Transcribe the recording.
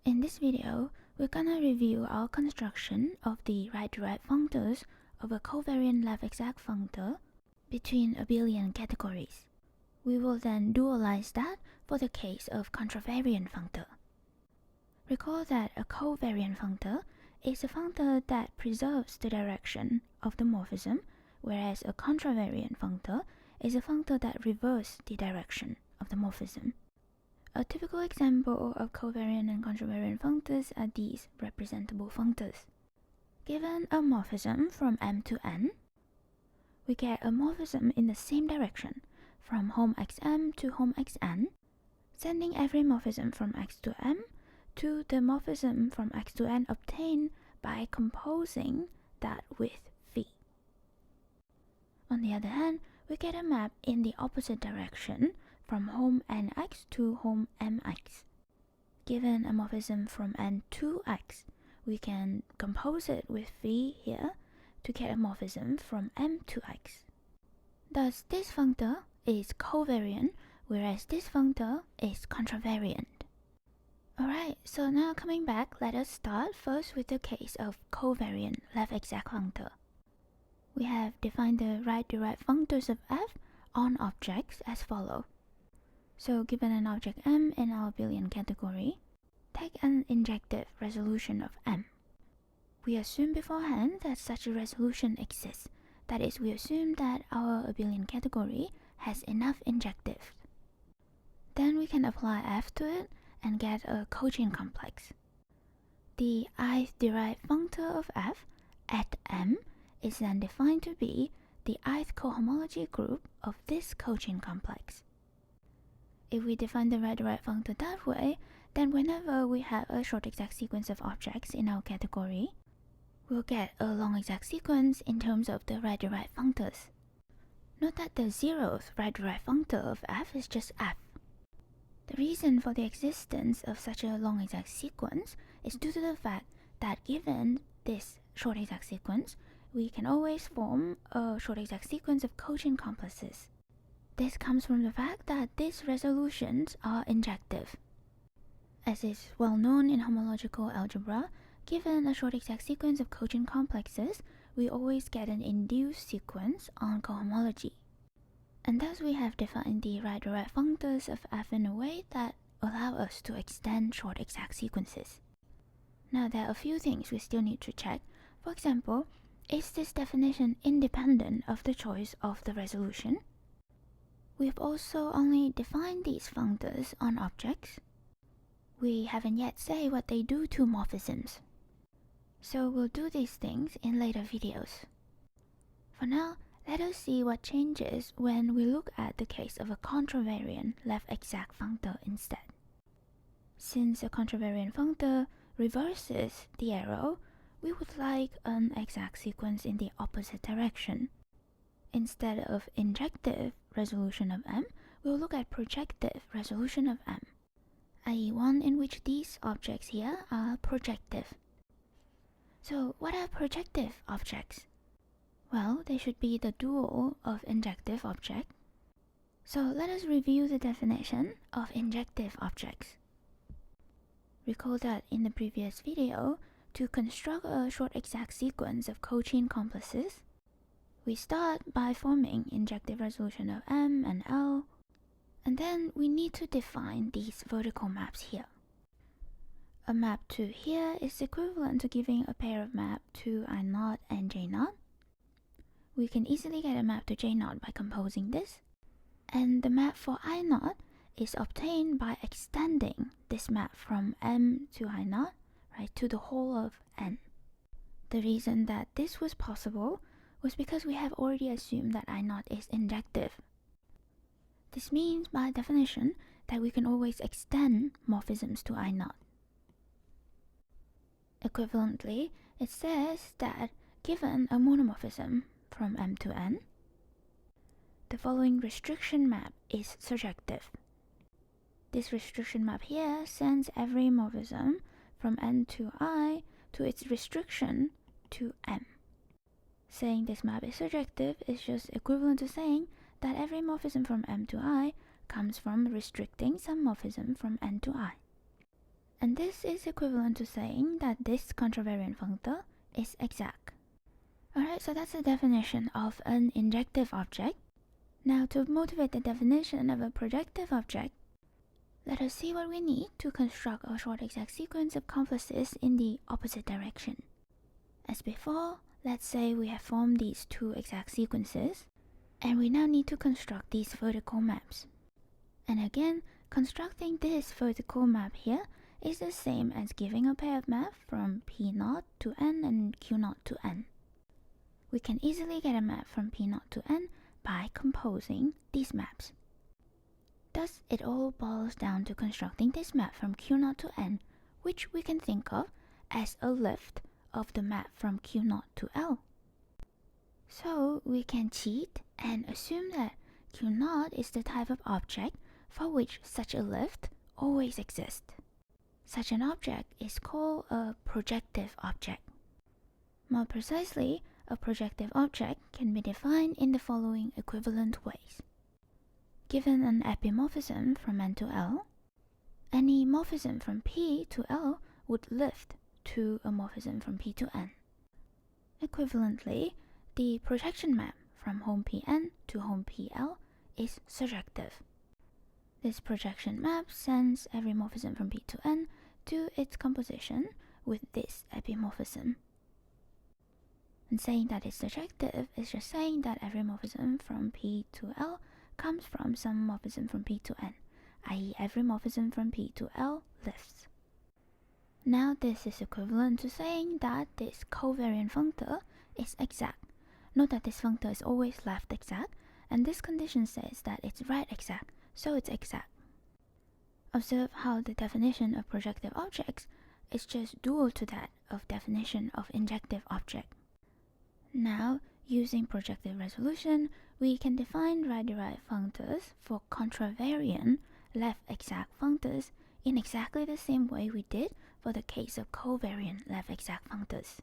In this video, we're gonna review our construction of the right-derived functors of a covariant left-exact functor between abelian categories. We will then dualize that for the case of contravariant functor. Recall that a covariant functor is a functor that preserves the direction of the morphism, whereas a contravariant functor is a functor that reverses the direction of the morphism. A typical example of covariant and contravariant functors are these representable functors. Given a morphism from M to N, we get a morphism in the same direction from home xm to home xn, sending every morphism from x to m to the morphism from x to n obtained by composing that with phi. On the other hand, we get a map in the opposite direction from home nx to home mx. Given a morphism from n to x, we can compose it with phi here to get a morphism from m to x. Thus, this functor is covariant, whereas this functor is contravariant. Alright, so now coming back, let us start first with the case of covariant left-exact functor. We have defined the right-derived functors of f on objects as follows. So given an object M in our abelian category, take an injective resolution of M. We assume beforehand that such a resolution exists. That is, we assume that our abelian category has enough injectives. Then we can apply f to it and get a cochain complex. The ith derived functor of f at M is then defined to be the ith cohomology group of this cochain complex. If we define the right-derived functor that way, then whenever we have a short exact sequence of objects in our category, we'll get a long exact sequence in terms of the right-derived functors. Note that the zeroth right-derived functor of f is just f. The reason for the existence of such a long exact sequence is due to the fact that given this short exact sequence, we can always form a short exact sequence of cochain complexes. This comes from the fact that these resolutions are injective. As is well known in homological algebra, given a short exact sequence of cochain complexes, we always get an induced sequence on cohomology. And thus we have defined the right-derived functors of f in a way that allow us to extend short exact sequences. Now there are a few things we still need to check. For example, is this definition independent of the choice of the resolution? We've also only defined these functors on objects. We haven't yet said what they do to morphisms. So we'll do these things in later videos. For now, let us see what changes when we look at the case of a contravariant left-exact functor instead. Since a contravariant functor reverses the arrow, we would like an exact sequence in the opposite direction. Instead of injective resolution of M, we'll look at projective resolution of M, i.e. one in which these objects here are projective. So what are projective objects? Well, they should be the dual of injective object. So let us review the definition of injective objects. Recall that in the previous video, to construct a short exact sequence of cochain complexes, we start by forming injective resolution of M and L, and then we need to define these vertical maps here. A map to here is equivalent to giving a pair of map to I0 and J0. We can easily get a map to J0 by composing this, and the map for I0 is obtained by extending this map from M to I0, right, to the whole of N. The reason that this was possible was because we have already assumed that I0 is injective. This means, by definition, that we can always extend morphisms to I0. Equivalently, it says that given a monomorphism from M to N, the following restriction map is surjective. This restriction map here sends every morphism from N to I to its restriction to M. Saying this map is surjective is just equivalent to saying that every morphism from M to I comes from restricting some morphism from N to I. And this is equivalent to saying that this contravariant functor is exact. Alright, so that's the definition of an injective object. Now, to motivate the definition of a projective object, let us see what we need to construct a short exact sequence of complexes in the opposite direction. As before, let's say we have formed these two exact sequences, and we now need to construct these vertical maps. And again, constructing this vertical map here is the same as giving a pair of maps from P0 to N and Q0 to N. We can easily get a map from P0 to N by composing these maps. Thus, it all boils down to constructing this map from Q0 to N, which we can think of as a lift of the map from Q0 to L. So we can cheat and assume that Q0 is the type of object for which such a lift always exists. Such an object is called a projective object. More precisely, a projective object can be defined in the following equivalent ways. Given an epimorphism from N to L, any morphism from P to L would lift to a morphism from P to N. Equivalently, the projection map from home Pn to home Pl is surjective. This projection map sends every morphism from P to N to its composition with this epimorphism. And saying that it's surjective is just saying that every morphism from P to L comes from some morphism from P to N, i.e. every morphism from P to L lifts. Now this is equivalent to saying that this covariant functor is exact. Note that this functor is always left exact, and this condition says that it's right exact, so it's exact. Observe how the definition of projective objects is just dual to that of definition of injective object. Now, using projective resolution, we can define right-derived functors for contravariant left exact functors in exactly the same way we did for the case of covariant left exact functors.